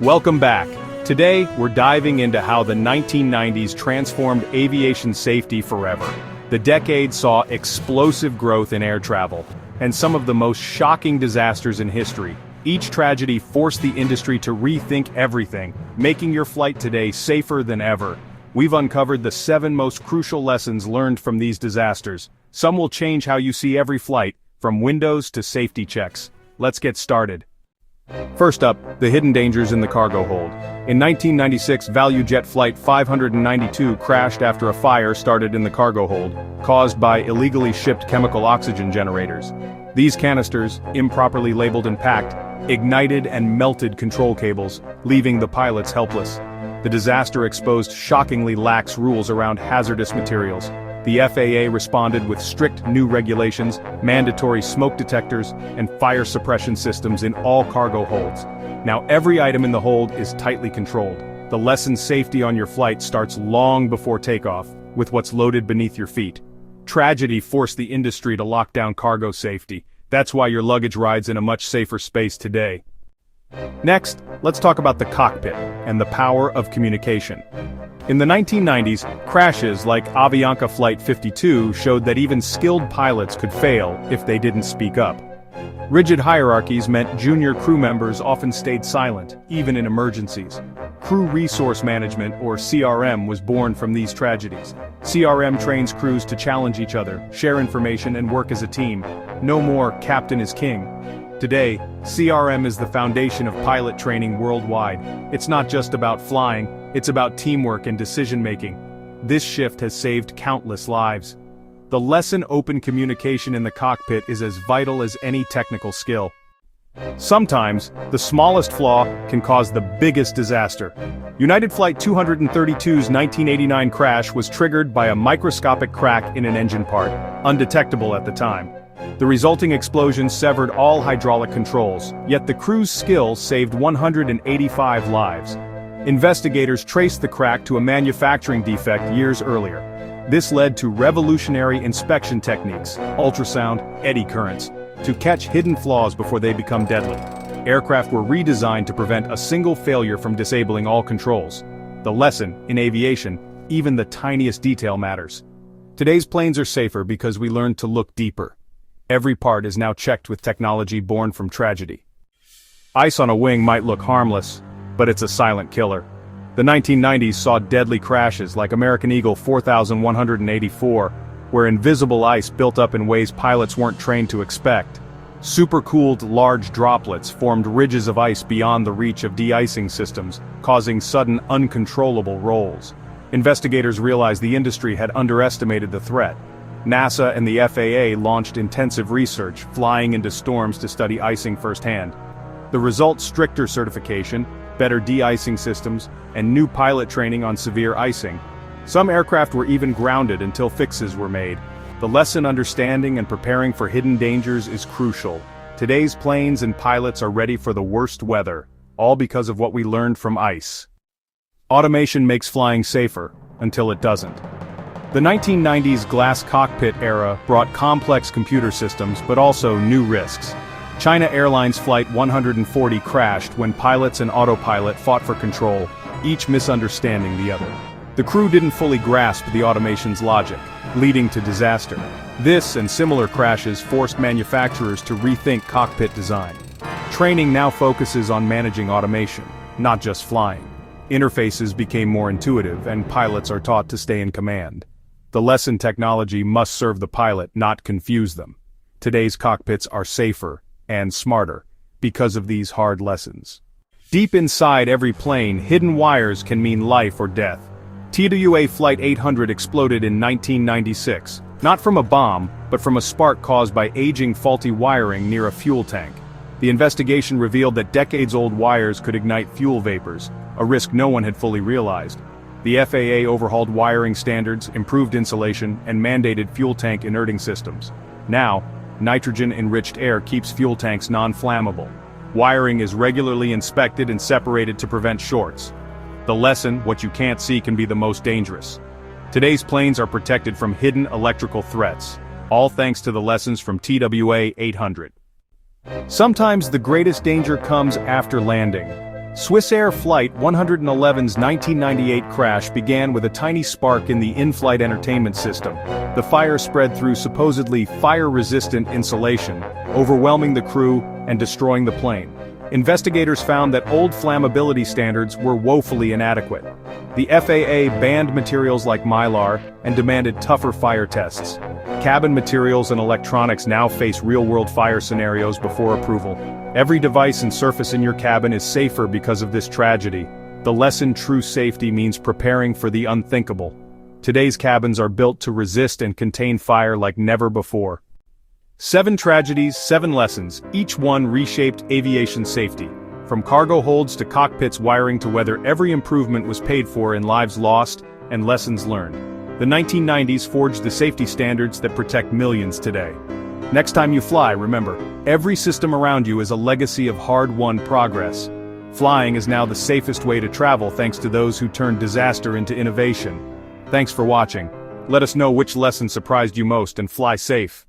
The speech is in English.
Welcome back. Today, we're diving into how the 1990s transformed aviation safety forever. The decade saw explosive growth in air travel, and some of the most shocking disasters in history. Each tragedy forced the industry to rethink everything, making your flight today safer than ever. We've uncovered the 7 most crucial lessons learned from these disasters. Some will change how you see every flight, from windows to safety checks. Let's get started. First up, the hidden dangers in the cargo hold. In 1996, ValueJet Flight 592 crashed after a fire started in the cargo hold, caused by illegally shipped chemical oxygen generators. These canisters, improperly labeled and packed, ignited and melted control cables, leaving the pilots helpless. The disaster exposed shockingly lax rules around hazardous materials. The FAA responded with strict new regulations, mandatory smoke detectors, and fire suppression systems in all cargo holds. Now every item in the hold is tightly controlled. The lesson safety on your flight starts long before takeoff, with what's loaded beneath your feet. Tragedy forced the industry to lock down cargo safety. That's why your luggage rides in a much safer space today. Next, let's talk about the cockpit and the power of communication. In the 1990s, crashes like Aviation Flight 52 showed that even skilled pilots could fail if they didn't speak up. Rigid hierarchies meant junior crew members often stayed silent, even in emergencies. Crew Resource Management, or CRM, was born from these tragedies. CRM trains crews to challenge each other, share information, and work as a team. No more "captain is king." Today, CRM is the foundation of pilot training worldwide. It's not just about flying, it's about teamwork and decision-making. This shift has saved countless lives. The lesson open communication in the cockpit is as vital as any technical skill. Sometimes, the smallest flaw can cause the biggest disaster. United Flight 232's 1989 crash was triggered by a microscopic crack in an engine part, undetectable at the time. The resulting explosion severed all hydraulic controls, yet the crew's skill saved 185 lives. Investigators traced the crack to a manufacturing defect years earlier. This led to revolutionary inspection techniques, ultrasound, eddy currents, to catch hidden flaws before they become deadly. Aircraft were redesigned to prevent a single failure from disabling all controls. The lesson, in aviation, even the tiniest detail matters. Today's planes are safer because we learned to look deeper. Every part is now checked with technology born from tragedy. Ice on a wing might look harmless, but it's a silent killer. The 1990s saw deadly crashes like American Eagle 4184, where invisible ice built up in ways pilots weren't trained to expect. Supercooled large droplets formed ridges of ice beyond the reach of de-icing systems, causing sudden uncontrollable rolls. Investigators realized the industry had underestimated the threat. NASA and the FAA launched intensive research, flying into storms to study icing firsthand. The result: stricter certification, better de-icing systems, and new pilot training on severe icing. Some aircraft were even grounded until fixes were made. The lesson: understanding and preparing for hidden dangers is crucial. Today's planes and pilots are ready for the worst weather, all because of what we learned from ice. Automation makes flying safer, until it doesn't. The 1990s glass cockpit era brought complex computer systems but also new risks. China Airlines Flight 140 crashed when pilots and autopilot fought for control, each misunderstanding the other. The crew didn't fully grasp the automation's logic, leading to disaster. This and similar crashes forced manufacturers to rethink cockpit design. Training now focuses on managing automation, not just flying. Interfaces became more intuitive, and pilots are taught to stay in command. The lesson: technology must serve the pilot, not confuse them. Today's cockpits are safer and smarter because of these hard lessons. Deep inside every plane, hidden wires can mean life or death. TWA Flight 800 exploded in 1996, not from a bomb, but from a spark caused by aging faulty wiring near a fuel tank. The investigation revealed that decades-old wires could ignite fuel vapors, a risk no one had fully realized. The FAA overhauled wiring standards, improved insulation, and mandated fuel tank inerting systems. Now, nitrogen-enriched air keeps fuel tanks non-flammable. Wiring is regularly inspected and separated to prevent shorts. The lesson: what you can't see can be the most dangerous. Today's planes are protected from hidden electrical threats, all thanks to the lessons from TWA 800. Sometimes the greatest danger comes after landing. Swissair Flight 111's 1998 crash began with a tiny spark in the in-flight entertainment system. The fire spread through supposedly fire-resistant insulation, overwhelming the crew and destroying the plane. Investigators found that old flammability standards were woefully inadequate. The FAA banned materials like Mylar and demanded tougher fire tests. Cabin materials and electronics now face real-world fire scenarios before approval. Every device and surface in your cabin is safer because of this tragedy. The lesson: true safety means preparing for the unthinkable. Today's cabins are built to resist and contain fire like never before. 7 tragedies, 7 lessons, each one reshaped aviation safety. From cargo holds to cockpits wiring to weather, every improvement was paid for in lives lost and lessons learned. The 1990s forged the safety standards that protect millions today. Next time you fly, remember, every system around you is a legacy of hard-won progress. Flying is now the safest way to travel thanks to those who turned disaster into innovation. Thanks for watching. Let us know which lesson surprised you most, and fly safe.